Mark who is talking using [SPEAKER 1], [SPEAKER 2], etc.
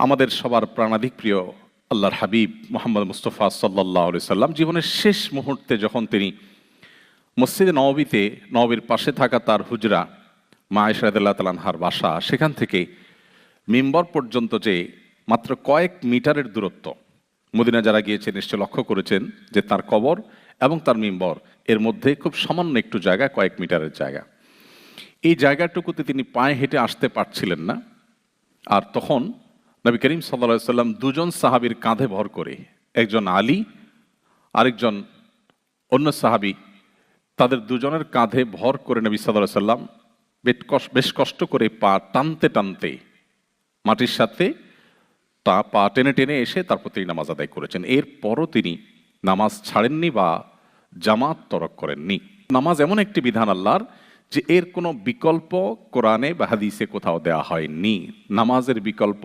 [SPEAKER 1] আমাদের সবার প্রাণাধিক প্রিয় আল্লাহর হাবিব মুহাম্মদ মুস্তাফা সাল্লাল্লাহু আলাইহি সাল্লাম জীবনের শেষ মুহূর্তে যখন তিনি মসজিদে নববীর পাশে থাকা তার হুজরা মা আয়েশা রাদিয়াল্লাহু তাআলা আনহার বাসা, সেখান থেকে মিম্বর পর্যন্ত যে মাত্র কয়েক মিটারের দূরত্ব, মদিনা যারা গিয়েছে নিশ্চয় লক্ষ্য করেছেন যে তার কবর এবং তার মিম্বর এর মধ্যে খুব সামান্য একটু জায়গা, কয়েক মিটারের জায়গা। এই জায়গাটুকুতে তিনি পায়ে হেঁটে আসতে পারছিলেন না। আর তখন নবী করিম সাল্লাল্লাহু আলাইহি সাল্লাম দুজন সাহাবীর কাঁধে ভর করে, একজন আলী আরেকজন অন্য সাহাবী, তাদের দুজনের কাঁধে ভর করে নবী সাল্লাল্লাহু আলাইহি সাল্লাম বেশ কষ্ট করে পা টানতে টানতে মাটির সাথে পা টেনে টেনে এসে তারপর তিনি নামাজ আদায় করেছেন। এরপরও তিনি নামাজ ছাড়েননি বা জামাত তরক করেননি। নামাজ এমন একটি বিধান আল্লাহর যে এর কোনো বিকল্প কোরআনে বা হাদিসে কোথাও দেওয়া হয়নি। নামাজের বিকল্প